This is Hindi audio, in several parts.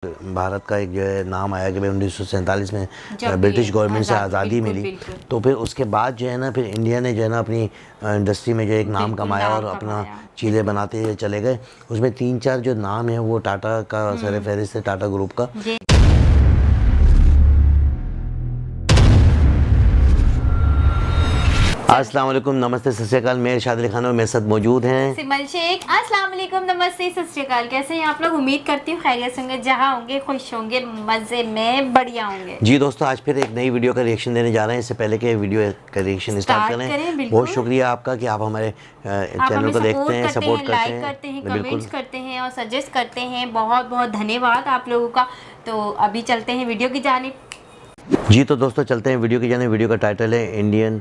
भारत का एक जो है नाम आया कि भाई 1947 में जब ब्रिटिश गवर्नमेंट से आज़ादी बिल्कुल, मिली। बिल्कुल। तो फिर उसके बाद जो है ना फिर इंडिया ने जो है ना अपनी इंडस्ट्री में जो एक नाम बिल्कुल, कमाया नाम और अपना कमाया। चीज़ें बनाते हुए चले गए। उसमें 3-4 जो नाम है वो टाटा का सर फहरिस्त है, टाटा ग्रुप का। जी। अस्सलाम वालेकुम, नमस्ते, सत श्री अकाल। मेरे शादी खान और मेरे साथ मौजूद हैं सिमल शेख। अस्सलाम वालेकुम, नमस्ते, सत श्री अकाल। कैसे हैं आप लोग? उम्मीद करती हूँ खैरियत से होंगे, जहाँ होंगे खुश होंगे, मज़े में बढ़िया होंगे। जी दोस्तों, आज फिर एक नई वीडियो का रिएक्शन देने जा रहे हैं। इससे पहले कि वीडियो का रिएक्शन स्टार्ट करें, बहुत शुक्रिया आपका कि आप हमारे चैनल को देखते हैं, सपोर्ट लाइक करते हैं, कमेंट्स करते हैं और सजेस्ट करते हैं। बहुत बहुत धन्यवाद आप लोगों का। तो अभी चलते हैं वीडियो की जानिब। जी तो दोस्तों चलते हैं वीडियो की जाने। वीडियो का टाइटल है इंडियन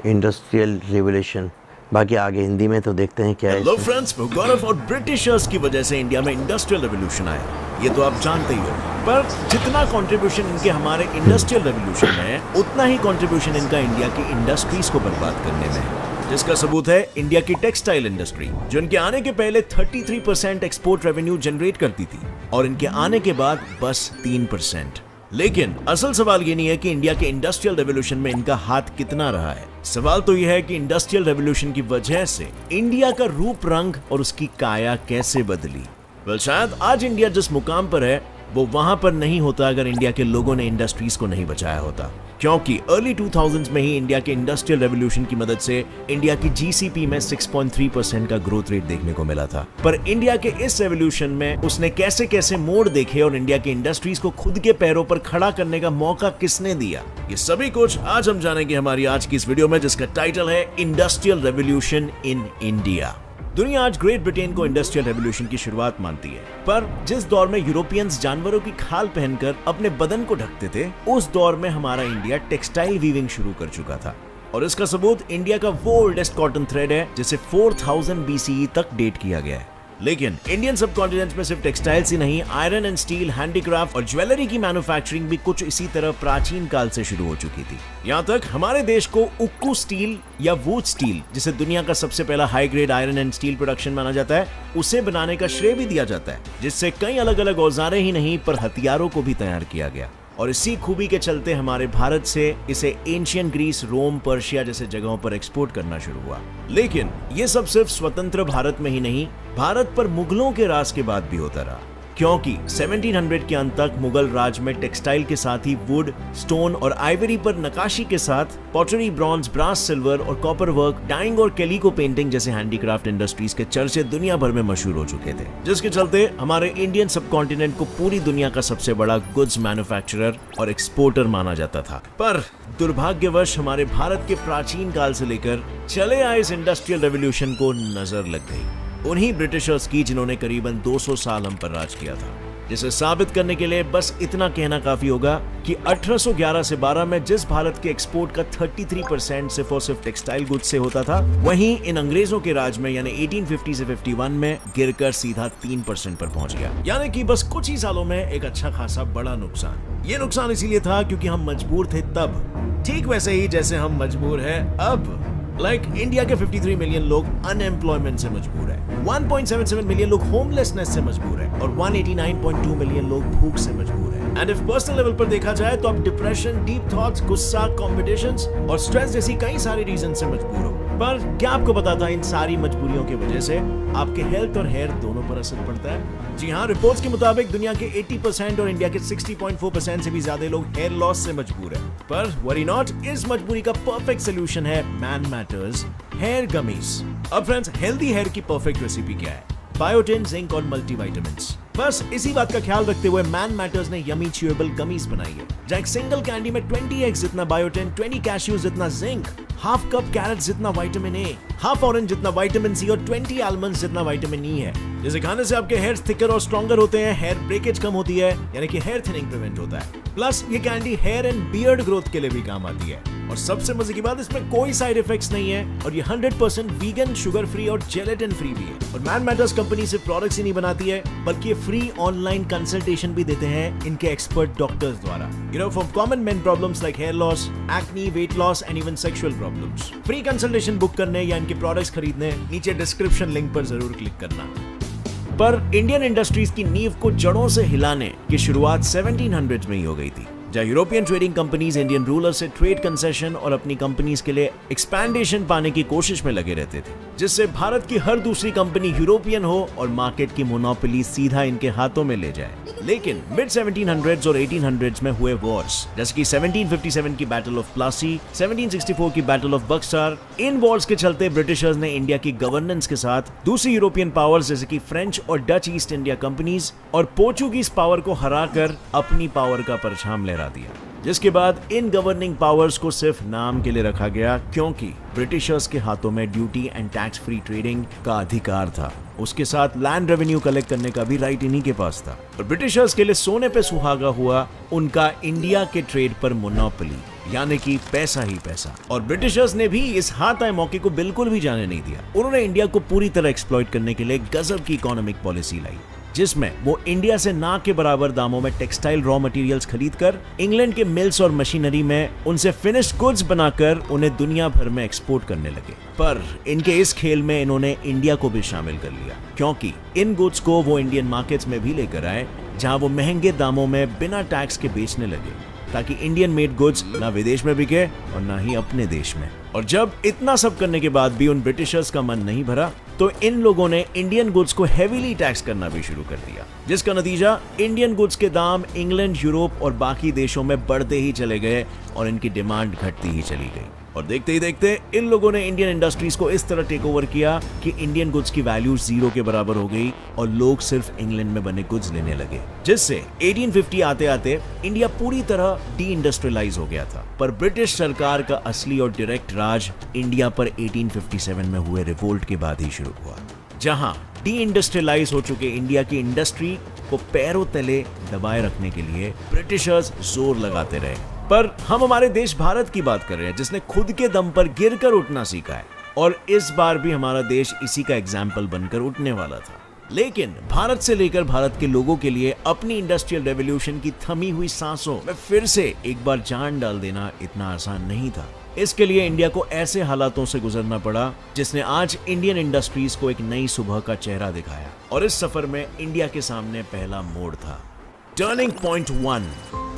इंडस्ट्रियल रिवोल्यूशन। बाकी आगे हिंदी में तो देखते हैं क्या है। हेलो फ्रेंड्स, गौरव और ब्रिटिशर्स की वजह से इंडिया में इंडस्ट्रियल रेवोल्यूशन आया, ये तो आप जानते ही हो। पर जितना कंट्रीब्यूशन इनके हमारे इंडस्ट्रियल रेवोल्यूशन में है, उतना ही कंट्रीब्यूशन इनका इंडिया की इंडस्ट्रीज को बर्बाद करने में है। जिसका सबूत है इंडिया की टेक्सटाइल इंडस्ट्री, जो इनके आने के पहले 33% एक्सपोर्ट रेवेन्यू जनरेट करती थी और इनके आने के बाद बस 3%। लेकिन असल सवाल ये नहीं है कि इंडिया के इंडस्ट्रियल रेवोल्यूशन में इनका हाथ कितना रहा है। सवाल तो यह है कि इंडस्ट्रियल रेवोल्यूशन की वजह से इंडिया का रूप रंग और उसकी काया कैसे बदली। शायद आज इंडिया जिस मुकाम पर है वो वहां पर नहीं होता अगर इंडिया के लोगों ने इंडस्ट्रीज को नहीं बचाया होता। क्योंकि अर्ली 2000s में ही इंडिया के इंडस्ट्रियल रेवोल्यूशन की मदद से इंडिया की जीसीपी में 6.3% का ग्रोथ रेट देखने को मिला था। पर इंडिया के इस रेवोल्यूशन में उसने कैसे कैसे मोड़ देखे और इंडिया की इंडस्ट्रीज को खुद के पैरों पर खड़ा करने का मौका किसने दिया, ये सभी कुछ आज हम जानेंगे हमारी आज की इस वीडियो में, जिसका टाइटल है इंडस्ट्रियल रेवोल्यूशन इन इंडिया। दुनिया आज ग्रेट ब्रिटेन को इंडस्ट्रियल रेवोल्यूशन की शुरुआत मानती है, पर जिस दौर में यूरोपियंस जानवरों की खाल पहनकर अपने बदन को ढकते थे, उस दौर में हमारा इंडिया टेक्सटाइल वीविंग शुरू कर चुका था। और इसका सबूत इंडिया का वो ओल्डेस्ट कॉटन थ्रेड है जिसे 4000 BCE तक डेट किया गया है। लेकिन इंडियन सब कॉन्टिनेंट में सिर्फ टेक्सटाइल्स ही नहीं, आयरन एंड स्टील, हैंडीक्राफ्ट और ज्वेलरी की मैन्युफैक्चरिंग भी कुछ इसी तरह प्राचीन काल से शुरू हो चुकी थी। यहाँ तक हमारे देश को उक्कू स्टील या वूड स्टील, जिसे दुनिया का सबसे पहला high grade iron and steel production माना जाता है, उसे बनाने का श्रेय भी दिया जाता है, जिससे कई अलग अलग औजारें ही नहीं पर हथियारों को भी तैयार किया गया। और इसी खूबी के चलते हमारे भारत से इसे एंशियन ग्रीस, रोम, पर्शिया जैसे जगहों पर एक्सपोर्ट करना शुरू हुआ। लेकिन ये सब सिर्फ स्वतंत्र भारत में ही नहीं, भारत पर मुगलों के राज के बाद भी होता रहा। क्योंकि 1700 के अंत तक मुगल राज में टेक्सटाइल के साथ ही वुड, स्टोन और आइवरी पर नकाशी के साथ पॉटरी, ब्रॉन्ज, ब्रास, सिल्वर और कॉपर वर्क, डाइंग और कैलिको पेंटिंग जैसे हैंडीक्राफ्ट इंडस्ट्रीज के चर्चे दुनिया भर में मशहूर हो चुके थे, जिसके चलते हमारे इंडियन सब कॉन्टिनेंट को पूरी दुनिया का सबसे बड़ा गुड्स मैन्युफैक्चरर और एक्सपोर्टर माना जाता था। पर दुर्भाग्यवश हमारे भारत के प्राचीन काल से लेकर चले आए इस इंडस्ट्रियल रेवोल्यूशन को नजर लग गई उन्हीं ब्रिटिशर्स की, जिन्होंने करीबन 200 साल हम पर राज किया था। जिसे साबित करने के लिए बस इतना कहना काफी होगा कि 1811 से 12 में जिस भारत के एक्सपोर्ट का 33% सिर्फ और सिर्फ टेक्सटाइल गुड्स से होता था, वहीं इन अंग्रेजों के राज में यानी 1850 से 51 में गिरकर सीधा 3% पर पहुंच गया। यानी कि बस कुछ ही सालों में एक अच्छा खासा बड़ा नुकसान। ये नुकसान इसीलिए था क्योंकि हम मजबूर थे तब, ठीक वैसे ही जैसे हम मजबूर है अब। इंडिया के 53 मिलियन लोग अनएम्प्लॉयमेंट से मजबूर है, 1.77 मिलियन लोग होमलेसनेस से मजबूर है और 189.2 मिलियन लोग भूख से मजबूर है। एंड इफ पर्सनल लेवल पर देखा जाए तो आप डिप्रेशन, डीप थॉट्स, गुस्सा, कॉम्पिटिशंस और स्ट्रेस जैसी कई सारी रीजन से मजबूर हो। पर क्या आपको पता था इन सारी मजबूरियों की वजह से आपके हेल्थ और हेयर दोनों पर असर पड़ता है? जी हाँ, रिपोर्ट्स के मुताबिक दुनिया के 80% और इंडिया के 60.4% से भी ज्यादा लोग हेयर लॉस से मजबूर है। पर वरी नॉट, इस मजबूरी का परफेक्ट सोल्यूशन है मैन मैटर्स हेयर गमीज। अब फ्रेंड्स, हेल्दी हेयर की परफेक्ट रेसिपी क्या है? बायोटिन, जिंक और मल्टीविटामिन्स। बस इसी बात का ख्याल रखते हुए मैन मैटर्स ने यमी च्यूएबल गमीज बनाई है, जहाँ एक सिंगल कैंडी में 20 एग्स जितना बायोटिन, 20 कैश्यूज जितना जिंक, हाफ कप कैरेट जितना विटामिन ए, हाफ ऑरेंज जितना विटामिन सी और 20 आलमंड्स जितना विटामिन ई है, जिसे खाने से आपके हेयर थिकर और स्ट्रॉन्गर होते हैं, हेयर ब्रेकेज कम होती है, यानी कि हेयर थिनिंग प्रिवेंट होता है। प्लस ये candy hair and beard growth के लिए भी काम आती है। और सबसे मजे की बात, इसमें कोई साइड इफेक्ट्स नहीं है और ये 100% वीगन, शुगर फ्री और जेलेटिन फ्री भी है। और मैन मैटर्स कंपनी सिर्फ प्रोडक्ट्स ही नहीं बनाती है, बल्कि ये फ्री ऑनलाइन कंसल्टेशन भी देते हैं इनके एक्सपर्ट डॉक्टर्स द्वारा, for common men problems like hair loss, acne, weight loss and even sexual problems. Free consultation book करने या इनके प्रोडक्ट्स खरीदने नीचे डिस्क्रिप्शन लिंक पर जरूर क्लिक करना। पर इंडियन इंडस्ट्रीज की नींव को जड़ों से हिलाने की शुरुआत 1700 में ही हो गई थी, जहाँ European trading companies Indian ruler से ट्रेड कंसेशन और अपनी कंपनीज के लिए एक्सपैंडेशन पाने की कोशिश में लगे रहते थे, जिससे भारत की हर दूसरी कंपनी यूरोपियन हो और मार्केट की मोनोपोली सीधा इनके हाथों में ले जाए। लेकिन मिड 1700s और 1800s में हुए वॉर्स, जैसे कि 1757 की बैटल ऑफ प्लासी, 1764 की battle of Buxar, in Wars के चलते ब्रिटिशर्स ने इंडिया की गवर्नेंस के साथ दूसरी यूरोपियन पावर्स जैसे कि फ्रेंच और डच ईस्ट इंडिया कंपनीज और पोर्चुगीज पावर को हराकर अपनी पावर का परछाम लहरा दिया, जिसके बाद इन गवर्निंग पावर्स को सिर्फ नाम के लिए रखा गया, क्योंकि ब्रिटिशर्स के हाथों में duty and tax free trading का अधिकार था। उसके साथ लैंड रेवेन्यू कलेक्ट करने का भी राइट इन्हीं के पास था। और ब्रिटिशर्स के लिए सोने पे सुहागा हुआ उनका इंडिया के ट्रेड पर मोनोपोली, यानी कि पैसा ही पैसा। और ब्रिटिशर्स ने भी इस हाथ आए मौके को बिल्कुल भी जाने नहीं दिया। उन्होंने इंडिया को पूरी तरह एक्सप्लॉइट करने के लिए गजब की इकोनॉमिक पॉलिसी लाई, जिसमें वो इंडिया से ना के बराबर दामों में टेक्सटाइल रॉ मटेरियल्स खरीदकर इंग्लैंड के मिल्स और मशीनरी में उनसे फिनिश्ड गुड्स बनाकर उन्हें दुनिया भर में एक्सपोर्ट करने लगे। पर इनके इस खेल में इन्होंने इंडिया को भी शामिल कर लिया, क्योंकि इन गुड्स को वो इंडियन मार्केट्स में भी लेकर आए, जहां वो महंगे दामों में बिना टैक्स के बेचने लगे, ताकि इंडियन मेड गुड्स ना विदेश में बिके और ना ही अपने देश में। और जब इतना सब करने के बाद भी उन ब्रिटिशर्स का मन नहीं भरा, तो इन लोगों ने इंडियन गुड्स को हेवीली टैक्स करना भी शुरू कर दिया, जिसका नतीजा इंडियन गुड्स के दाम इंग्लैंड, यूरोप और बाकी देशों में बढ़ते ही चले गए और इनकी डिमांड घटती ही चली गई। और देखते ही देखते इन लोगों ने इंडियन इंडस्ट्रीज को इस तरह टेक ओवर किया कि इंडियन गुड्स की वैल्यू 0 के बराबर हो गई और लोग सिर्फ इंग्लैंड में बने गुड्स लेने लगे, जिससे 1850 आते आते इंडिया पूरी तरह डी इंडस्ट्रियलाइज हो गया था। पर ब्रिटिश सरकार का असली और डायरेक्ट राज इंडिया पर 1857 में हुए रिवोल्ट के बाद ही शुरू हुआ, जहां डी इंडस्ट्रियलाइज हो चुके इंडिया की इंडस्ट्री को पैरों तले दबाए रखने के लिए ब्रिटिशर्स जोर लगाते रहे। पर हम हमारे देश भारत की बात कर रहे हैं, जिसने खुद के दम पर गिरकर उठना सीखा है, और इस बार भी हमारा देश इसी का एग्जाम्पल बनकर उठने वाला था। लेकिन भारत से लेकर भारत के लोगों के लिए अपनी इंडस्ट्रियल रेवोल्यूशन की थमी हुई सांसों में फिर से एक बार जान डाल देना इतना आसान नहीं था। इसके लिए इंडिया को ऐसे हालातों से गुजरना पड़ा, जिसने आज इंडियन इंडस्ट्रीज को एक नई सुबह का चेहरा दिखाया। और इस सफर में इंडिया के सामने पहला मोड़ था। टर्निंग पॉइंट 1,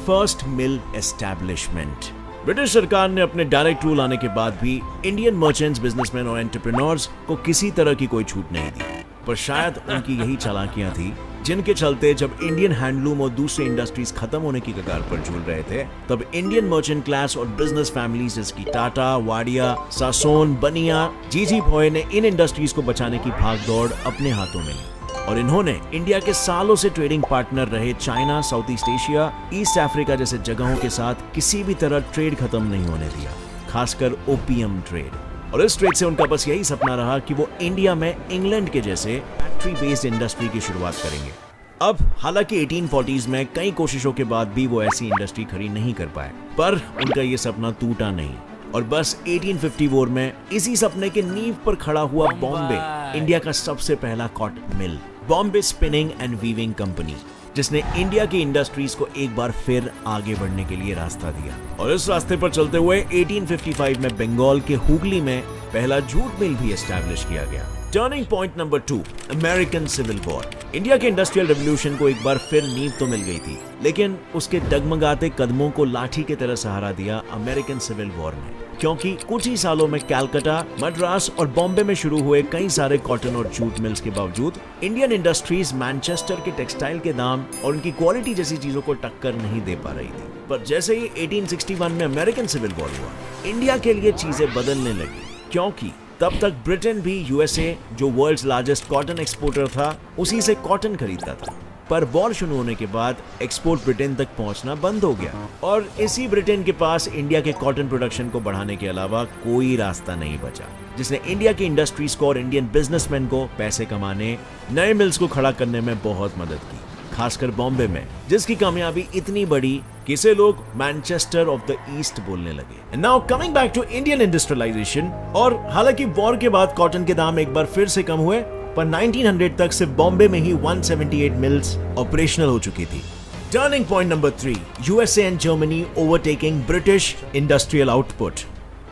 फर्स्ट मिल एस्टैब्लिशमेंट। ब्रिटिश सरकार ने अपने डायरेक्ट रूल आने के बाद भी इंडियन मर्चेंट्स, बिजनेसमैन और एंटरप्रेन्योर्स को किसी तरह की कोई छूट नहीं दी। पर शायद उनकी यही चालाकियां थी, जिनके चलते जब इंडियन हैंडलूम और दूसरे इंडस्ट्रीज खत्म होने की कगार पर झूल रहे थे, तब इंडियन मर्चेंट क्लास और बिजनेस फैमिलीज जैसे कि टाटा, वाडिया, सासोन, बनिया, जीजी भॉय ने इन इंडस्ट्रीज को बचाने की भागदौड़ अपने हाथों में ली। और इन्होंने इंडिया के सालों से ट्रेडिंग पार्टनर रहे China, south east Asia, east Africa जैसे जगहों के साथ किसी भी तरह ट्रेड खत्म नहीं होने दिया, खासकर ओपियम ट्रेड। और इस ट्रेड से उनका बस यही सपना रहा कि वो इंडिया में इंग्लैंड के जैसे फैक्ट्री बेस्ड इंडस्ट्री की शुरुआत करेंगे। अब हालांकि 1840s में कई कोशिशों के बाद भी वो ऐसी इंडस्ट्री खड़ी नहीं कर पाए, पर उनका ये सपना टूटा नहीं। और बस 1854 में इसी सपने के नींव पर खड़ा हुआ बॉम्बे, इंडिया का सबसे पहला cotton mill, Bombay spinning and weaving company, जिसने इंडिया की इंडस्ट्रीज को एक बार फिर आगे बढ़ने के लिए रास्ता दिया। और इस रास्ते पर चलते हुए 1855 में बंगाल के हुगली में पहला जूट मिल भी एस्टैब्लिश किया गया। Turning point number 2, American civil war. India के इंडस्ट्रियल रेवोल्यूशन को एक बार फिर नींव तो मिल गई थी, लेकिन उसके डगमगाते कदमों को लाठी की तरह सहारा दिया अमेरिकन सिविल वॉर ने, क्योंकि कुछ ही सालों में कलकत्ता, मद्रास और बॉम्बे में शुरू हुए कई सारे कॉटन और जूट मिल्स के बावजूद इंडियन इंडस्ट्रीज मैनचेस्टर के टेक्सटाइल के दाम और उनकी क्वालिटी जैसी चीजों को टक्कर नहीं दे पा रही थी। पर जैसे ही 1861 में अमेरिकन सिविल वॉर हुआ, इंडिया के लिए चीजें बदलने लगी, क्योंकि तब तक ब्रिटेन भी यूएसए, जो वर्ल्ड्स लार्जेस्ट कॉटन एक्सपोर्टर था, उसी से कॉटन खरीदता था। पर वॉर शुरू होने के बाद एक्सपोर्ट ब्रिटेन तक पहुंचना बंद हो गया, और इसी ब्रिटेन के पास इंडिया के कॉटन प्रोडक्शन को बढ़ाने के अलावा कोई रास्ता नहीं बचा, जिसने इंडिया की इंडस्ट्रीज को और इंडियन बिजनेसमैन को पैसे कमाने, नए मिल्स को खड़ा करने में बहुत मदद की, खासकर बॉम्बे में, जिसकी कामयाबी इतनी बड़ी कि इसे लोग मैनचेस्टर ऑफ द ईस्ट बोलने लगे। Now coming back to Indian industrialisation. और हालांकि वॉर के बाद कॉटन के दाम एक बार फिर से कम हुए, पर 1900 तक सिर्फ बॉम्बे में ही 178 मिल्स ऑपरेशनल हो चुकी थी। Turning point number 3, USA and Germany overtaking British industrial output.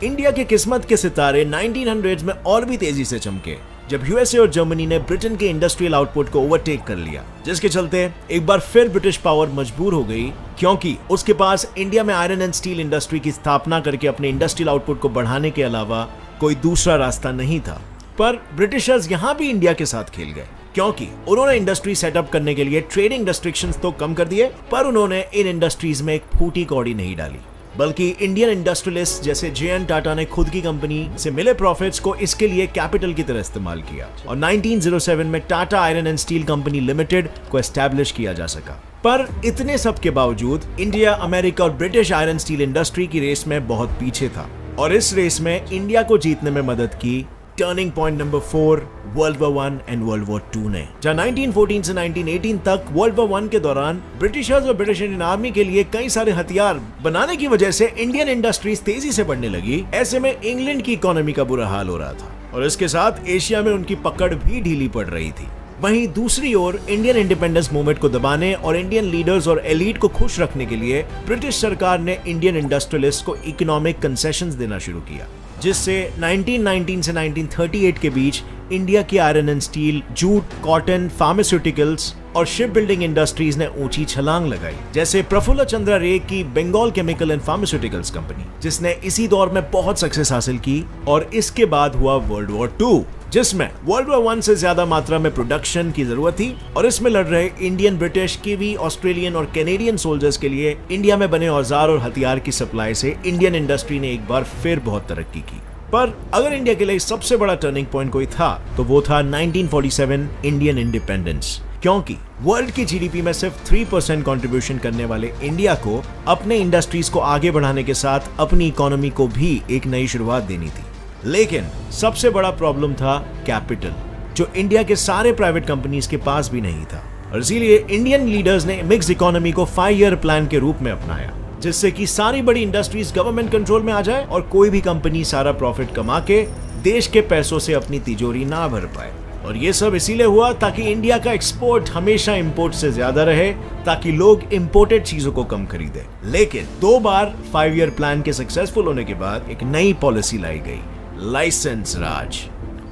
India के किस्मत के सितारे 1900s में और भी तेजी से चमके, जब यूएसए और जर्मनी ने ब्रिटेन के इंडस्ट्रियल आउटपुट को ओवरटेक कर लिया, जिसके चलते एक बार फिर ब्रिटिश पावर मजबूर हो गई, क्योंकि उसके पास इंडिया में आयरन एंड स्टील इंडस्ट्री की स्थापना करके अपने इंडस्ट्रियल आउटपुट को बढ़ाने के अलावा कोई दूसरा रास्ता नहीं था। पर ब्रिटिशर्स यहाँ भी इंडिया के साथ खेल गए, क्योंकि उन्होंने इंडस्ट्री सेटअप करने के लिए ट्रेडिंग रेस्ट्रिक्शंस तो कम कर दिए, पर उन्होंने इन इंडस्ट्रीज में एक फूटी कौड़ी नहीं डाली, बल्कि इंडियन इंडस्ट्रियलिस्ट जैसे जे.एन. टाटा ने खुद की कंपनी से मिले प्रॉफिट्स को इसके लिए कैपिटल की तरह इस्तेमाल किया और 1907 में Tata iron and steel company limited को एस्टैब्लिश किया जा सका। पर इतने सब के बावजूद इंडिया, अमेरिका और ब्रिटिश आयरन स्टील इंडस्ट्री की रेस में बहुत पीछे था, और इस रेस में इंडिया को जीतने में मदद की turning point number 4, world war 1 and world war 2 ने। जहाँ 1914 से 1918 तक वर्ल्ड वॉर 1 के दौरान ब्रिटिशर्स और ब्रिटिश इंडियन आर्मी के लिए कई सारे हथियार बनाने की वजह से इंडियन इंडस्ट्रीज तेजी से बढ़ने लगी। ऐसे में इंग्लैंड की इकोनॉमी का बुरा हाल हो रहा था और इसके साथ एशिया में उनकी पकड़ भी ढीली पड़ रही थी। वहीं दूसरी ओर इंडियन इंडिपेंडेंस मूवमेंट को दबाने और इंडियन लीडर्स और एलीट को खुश रखने के लिए ब्रिटिश सरकार ने इंडियन इंडस्ट्रियलिस्ट को इकोनॉमिक कंसेशंस देना शुरू किया, जिससे 1919 से 1938 के बीच इंडिया की iron and steel, jute, cotton, pharmaceuticals और शिप बिल्डिंग इंडस्ट्रीज ने ऊंची छलांग लगाई। जैसे प्रफुल्ल चंद्र रे की Bengal chemical and pharmaceuticals company, जिसने इसी दौर में बहुत सक्सेस हासिल की। और इसके बाद हुआ वर्ल्ड वॉर 2, जिसमें वर्ल्ड वॉर 1 से ज्यादा मात्रा में प्रोडक्शन की जरूरत थी, और इसमें लड़ रहे इंडियन, ब्रिटिश, कीवी, ऑस्ट्रेलियन और कैनेडियन सोल्जर्स के लिए इंडिया में बने औजार और हथियार की सप्लाई से इंडियन इंडस्ट्री ने एक बार फिर बहुत तरक्की की। पर अगर इंडिया के लिए सबसे बड़ा टर्निंग पॉइंट कोई था तो वो था 1947 इंडियन इंडिपेंडेंस, क्योंकि वर्ल्ड की जीडीपी में सिर्फ 3% कंट्रीब्यूशन करने वाले इंडिया को अपने इंडस्ट्रीज को आगे बढ़ाने के साथ अपनी इकोनॉमी को भी एक नई शुरुआत देनी थी। लेकिन सबसे बड़ा प्रॉब्लम था कैपिटल, जो इंडिया के सारे प्राइवेट कंपनीज के पास भी नहीं था, और इसीलिए इंडियन लीडर्स ने मिक्स इकोनॉमी को 5 ईयर प्लान के रूप में अपनाया, जिससे कि सारी बड़ी इंडस्ट्रीज गवर्नमेंट कंट्रोल में आ जाए और कोई भी कंपनी सारा प्रॉफिट कमा के देश के पैसों से अपनी तिजोरी ना भर पाए। और ये सब इसीलिए हुआ ताकि इंडिया का एक्सपोर्ट हमेशा इंपोर्ट से ज्यादा रहे, ताकि लोग इंपोर्टेड चीजों को कम खरीदें। लेकिन 2 बार 5 ईयर प्लान के सक्सेसफुल होने के बाद एक नई पॉलिसी लाई गई, लाइसेंस राज।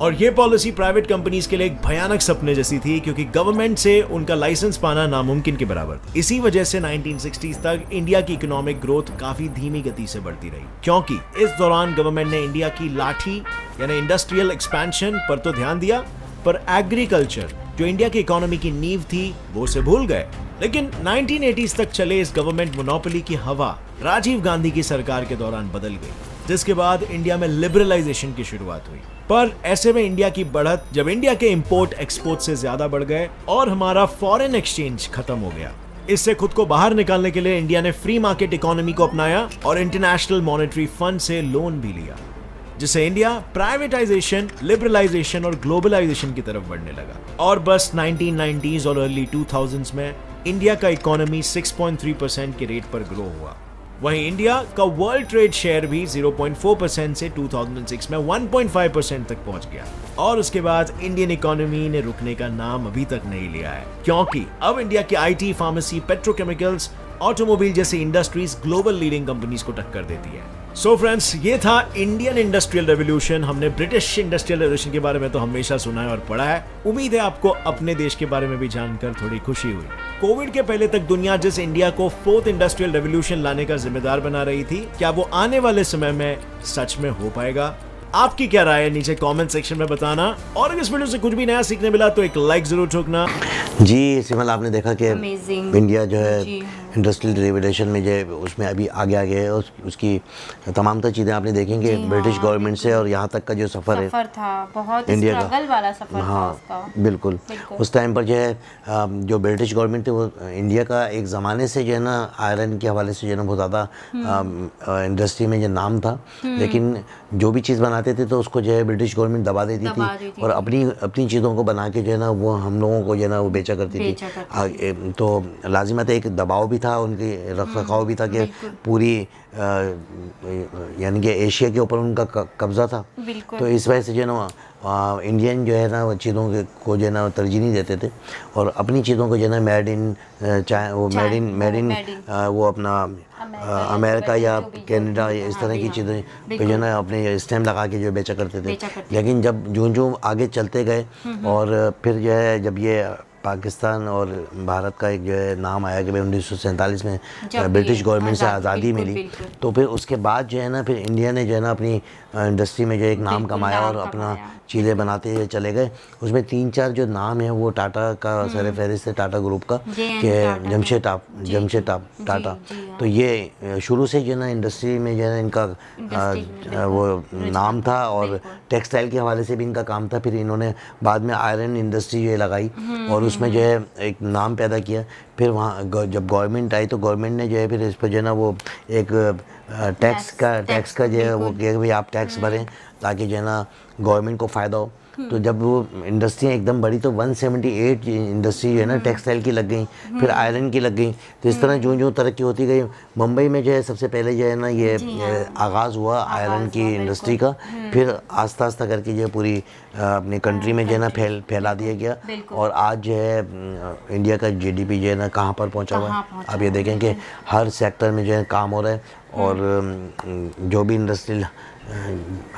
और ये पॉलिसी प्राइवेट कंपनीज के लिए एक भयानक सपने जैसी थी, क्योंकि गवर्नमेंट से उनका लाइसेंस पाना नामुमकिन के बराबर था। इसी वजह से 1960s तक इंडिया की इकोनॉमिक ग्रोथ काफी धीमी गति से बढ़ती रही, क्योंकि इस दौरान गवर्नमेंट ने इंडिया की लाठी यानी इंडस्ट्रियल एक्सपेंशन पर तो ध्यान दिया, पर एग्रीकल्चर जो इंडिया की इकोनॉमी की नींव थी वो से भूल गए। लेकिन 1980s तक चले इस गवर्नमेंट मोनोपोली की हवा राजीव गांधी की सरकार के दौरान बदल गई, जिसके बाद इंडिया में लिबरलाइजेशन की शुरुआत हुई। पर ऐसे में इंडिया की बढ़त, जब इंडिया के इंपोर्ट एक्सपोर्ट से ज्यादा बढ़ गए और हमारा फॉरेन एक्सचेंज खत्म हो गया, इससे खुद को बाहर निकालने के लिए इंडिया ने फ्री मार्केट इकोनॉमी को अपनाया और इंटरनेशनल मॉनेटरी फंड से लोन भी लिया, जिससे इंडिया प्राइवेटाइजेशन, लिबरलाइजेशन और ग्लोबलाइजेशन की तरफ बढ़ने लगा। और बस 1990s और अर्ली 2000s में इंडिया का इकोनॉमी 6.3% के रेट पर ग्रो हुआ। वहीं इंडिया का वर्ल्ड ट्रेड शेयर भी 0.4% से 2006 में 1.5% तक पहुंच गया। और उसके बाद इंडियन इकोनॉमी ने रुकने का नाम अभी तक नहीं लिया है, क्योंकि अब इंडिया के आईटी, फार्मेसी, पेट्रोकेमिकल्स, ऑटोमोबाइल जैसी इंडस्ट्रीज ग्लोबल लीडिंग कंपनीज को टक्कर देती है। सो फ्रेंड्स, ये था इंडियन इंडस्ट्रियल रेवोल्यूशन। हमने ब्रिटिश इंडस्ट्रियल रेवोल्यूशन के बारे में तो हमेशा सुना है और पढ़ा है। उम्मीद है आपको अपने देश के बारे में भी जानकर थोड़ी खुशी हुई। कोविड के पहले तक दुनिया जिस इंडिया को 4th इंडस्ट्रियल रेवोल्यूशन लाने का जिम्मेदार बना रही थी, क्या वो आने वाले समय में सच में हो पाएगा? आपकी क्या राय है नीचे कमेंट सेक्शन में बताना। और अगर इस वीडियो से कुछ भी नया सीखने मिला तो एक लाइक जरूर ठोकना। जी सिमल, आपने देखा कि इंडिया जो है इंडस्ट्रियल रेवोल्यूशन में जो है उसमें अभी आगे आगे है। उसकी तमाम तर चीज़ें आपने देखेंगे ब्रिटिश गवर्नमेंट से और यहाँ तक का जो सफ़र था, बहुत इंडिया स्ट्रगल वाला सफ़र हाँ था उसका। बिल्कुल। उस टाइम पर जो है जो ब्रिटिश गवर्नमेंट थी वो इंडिया का एक ज़माने से जो है ना आयरन के हवाले से जो है ना बहुत ज़्यादा इंडस्ट्री में जो नाम था, लेकिन जो भी चीज़ बनाते थे तो उसको जो है ब्रिटिश गवर्नमेंट दबा देती थी और अपनी चीज़ों को बना के जो है ना वो हम लोगों को जो है ना वो बेचा करती थी। तो लाजिमत एक दबाव भी था, उनकी रख रखाव भी था कि पूरी यानी कि एशिया के ऊपर उनका कब्ज़ा था। बिल्कुल। तो इस वजह से जो है ना इंडियन जो है ना वो चीज़ों को जो है ना तरजीह नहीं देते थे और अपनी चीज़ों को जो है ना मेड इन वो अपना अमेरिका या कनाडा या इस तरह की चीज़ें पे जो है ना अपने स्टैम्प लगा के जो बेचा करते थे। लेकिन जब जो आगे चलते गए और फिर जो है जब ये पाकिस्तान और भारत का एक जो है नाम आया कि भाई 1947 में ब्रिटिश गवर्नमेंट से आज़ादी मिली, तो फिर उसके बाद जो है ना फिर इंडिया ने जो है ना अपनी इंडस्ट्री में जो एक नाम कमाया और अपना चीज़ें बनाते हुए चले गए। उसमें 3-4 जो नाम है वो टाटा का सर फहरिस्त है, टाटा ग्रुप का, कि जमशेद टाटा। तो ये शुरू से जो है ना इंडस्ट्री में जो है ना इनका वो नाम था और टेक्सटाइल के हवाले से भी इनका काम था। फिर इन्होंने बाद में आयरन इंडस्ट्री जो है लगाई और उसमें जो है एक नाम पैदा किया। फिर वहाँ जब गवर्नमेंट आई तो गवर्नमेंट ने जो है फिर इस पर जो है ना वो एक टैक्स का जो है वो किया कि भाई आप टैक्स भरें ताकि जो है ना गवर्नमेंट को फ़ायदा हो। तो जब वो इंडस्ट्रियाँ एकदम बड़ी तो 178 इंडस्ट्री जो है ना टेक्सटाइल की लग गई, फिर आयरन की लग गई। तो इस तरह जो तरक्की होती गई, मुंबई में जो है सबसे पहले जो है ना ये आगाज़ हुआ आयरन की इंडस्ट्री का। फिर आस्ता आस्ता करके जो है पूरी अपनी कंट्री में जो है ना फैला दिया गया और आज जो है इंडिया का GDP जो है ना कहाँ पर पहुँचा हुआ है। आप ये देखें कि हर सेक्टर में जो है काम हो रहा है और जो भी इंडस्ट्रियल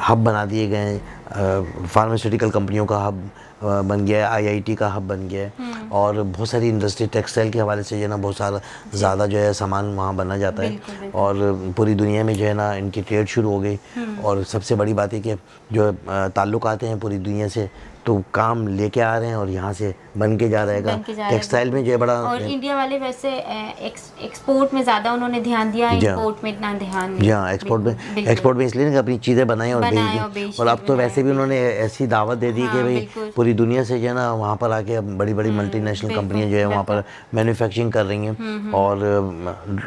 हब बना दिए गए हैं, फार्मास्यूटिकल कंपनियों का हब बन गया है, IIT का हब बन गया है और बहुत सारी इंडस्ट्री टेक्सटाइल के हवाले से जो है ना बहुत सारा ज़्यादा जो है सामान वहाँ बना जाता है और पूरी दुनिया में जो है ना इनकी ट्रेड शुरू हो गई। और सबसे बड़ी बात है कि जो ताल्लुकात हैं पूरी दुनिया से तो काम लेके आ रहे हैं और यहाँ से बन के जा रहेगा। टेक्सटाइल में जो है बड़ा और इंडिया वाले वैसे एक्सपोर्ट में ज़्यादा उन्होंने ध्यान दिया, इंपोर्ट में इतना ध्यान नहीं। जी हाँ, एक्सपोर्ट में इसलिए ना अपनी चीज़ें बनाई और भेज दी। और अब तो वैसे भी उन्होंने ऐसी दावत दे दी कि भाई पूरी दुनिया से जो है ना वहाँ पर आके बड़ी बड़ी मल्टीनेशनल कंपनियाँ जो है वहाँ पर मैन्युफैक्चरिंग कर रही हैं और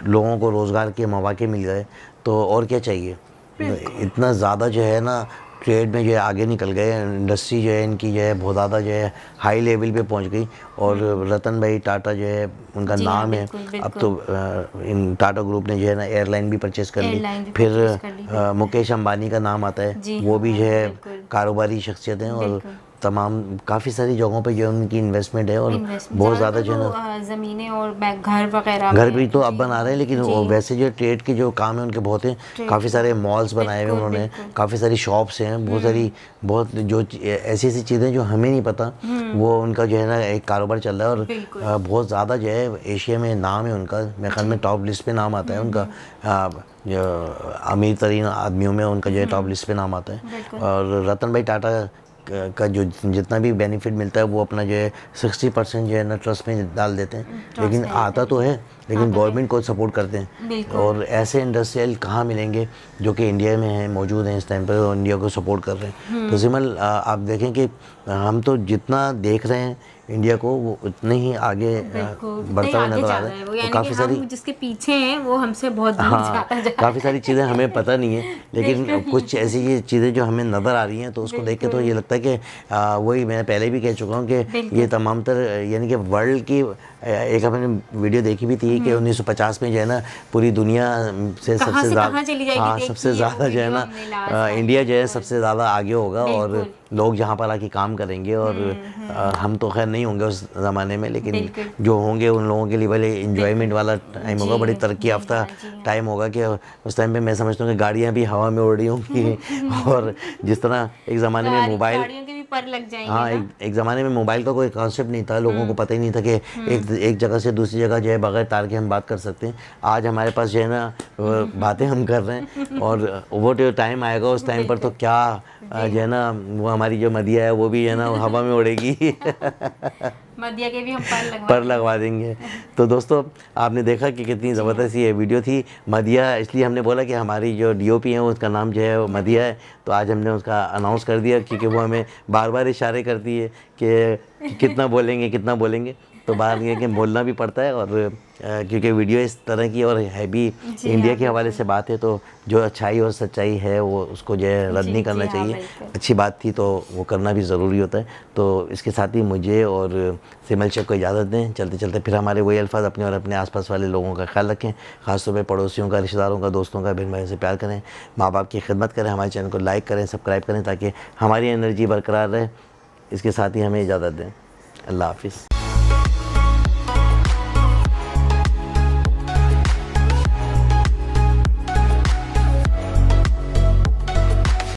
लोगों को रोज़गार के मौके मिल गए। तो और क्या चाहिए, इतना ज़्यादा जो है ना ट्रेड में जो है आगे निकल गए। इंडस्ट्री जो है इनकी जो है बहुत ज़्यादा जो है हाई लेवल पे पहुंच गई और रतन भाई टाटा जो है उनका नाम है। अब तो इन टाटा ग्रुप ने जो है ना एयरलाइन भी परचेस कर ली। फिर मुकेश अंबानी का नाम आता है, वो भी जो है कारोबारी शख्सियत हैं और तमाम काफ़ी सारी जगहों पे जो है उनकी इन्वेस्टमेंट है और बहुत ज़्यादा जो है ना ज़मीनें और घर वगैरह घर भी तो अब बना रहे हैं। लेकिन वैसे जो ट्रेड के जो काम है उनके बहुत हैं, काफ़ी सारे मॉल्स बनाए हुए उन्होंने, काफ़ी सारी शॉप्स हैं, बहुत जो ऐसी ऐसी चीज़ें जो हमें नहीं पता वो उनका जो है ना एक कारोबार चल रहा है और बहुत ज़्यादा जो है एशिया में नाम है उनका। मेरे ख्याल में टॉप लिस्ट पे नाम आता है उनका, अमीर तरीन आदमियों में उनका जो है टॉप लिस्ट पे नाम आता है। और रतन भाई टाटा का जो जितना भी बेनिफिट मिलता है वो अपना जो है 60% जो है ना ट्रस्ट में डाल देते हैं। लेकिन आता तो है लेकिन गवर्नमेंट को सपोर्ट करते हैं और ऐसे इंडस्ट्रियल कहाँ मिलेंगे जो कि इंडिया में हैं, मौजूद हैं इस टाइम पर और इंडिया को सपोर्ट कर रहे हैं। तो सिमल आप देखें कि हम तो जितना देख रहे हैं इंडिया को वो उतने ही आगे बढ़ता हुआ नजर आ रहा है। तो काफ़ी सारी जिसके पीछे हैं वो हमसे बहुत दूर जाता है। काफ़ी सारी चीज़ें हमें पता नहीं है लेकिन कुछ ऐसी चीज़ें जो हमें नज़र आ रही हैं तो उसको देख के तो ये लगता है कि वही मैं पहले भी कह चुका हूँ कि ये तमाम यानी कि वर्ल्ड की एक हमने वीडियो देखी भी थी कि 1950 में जो है ना पूरी दुनिया से सबसे ज़्यादा जो है ना इंडिया जो है सबसे ज़्यादा आगे होगा और लोग जहाँ पर आके काम करेंगे और हम तो खैर नहीं होंगे उस ज़माने में, लेकिन जो होंगे उन लोगों के लिए बड़े इंजॉयमेंट वाला टाइम होगा, बड़ी तरक्की याफ्ता टाइम होगा कि उस टाइम पे मैं समझता हूँ कि गाड़ियाँ भी हवा में उड़ रही होंगी और जिस तरह एक ज़माने में मोबाइल पर लग जाएंगे। हाँ, एक ज़माने में मोबाइल का कोई कॉन्सेप्ट नहीं था, लोगों को पता ही नहीं था कि एक जगह से दूसरी जगह जो है बगैर तार के हम बात कर सकते हैं। आज हमारे पास जो है ना बातें हम कर रहे हैं और वो जो टाइम आएगा उस टाइम पर तो क्या जो है ना वो हमारी जो मदिया है वो भी है ना हवा में उड़ेगी मदिया के भी हम पर लगवा देंगे। तो दोस्तों आपने देखा कि कितनी ज़बरदस्त ये वीडियो थी। मदिया इसलिए हमने बोला कि हमारी जो DOP है उसका नाम जो है वो मदिया है, तो आज हमने उसका अनाउंस कर दिया क्योंकि वो हमें बार बार इशारे करती है कि कितना बोलेंगे कितना बोलेंगे। तो बाहर ये कि बोलना भी पड़ता है, और क्योंकि वीडियो इस तरह की और है भी इंडिया के हवाले से बात है, तो जो अच्छाई और सच्चाई है वो उसको जो है रद्द नहीं करना चाहिए। अच्छी बात थी तो वो करना भी ज़रूरी होता है। तो इसके साथ ही मुझे और सिमल शेख को इजाज़त दें। चलते चलते फिर हमारे वही अल्फाज़ अपने और अपने आसपास वाले लोगों का ख्याल रखें, ख़ासतौर पर पड़ोसियों का, रिश्तेदारों का, दोस्तों का, बहन भाइयों से प्यार करें, माँ बाप की खिदमत करें, हमारे चैनल को लाइक करें, सब्सक्राइब करें ताकि हमारी एनर्जी बरकरार रहे। इसके साथ ही हमें इजाज़त दें। अल्लाह हाफ़िज़।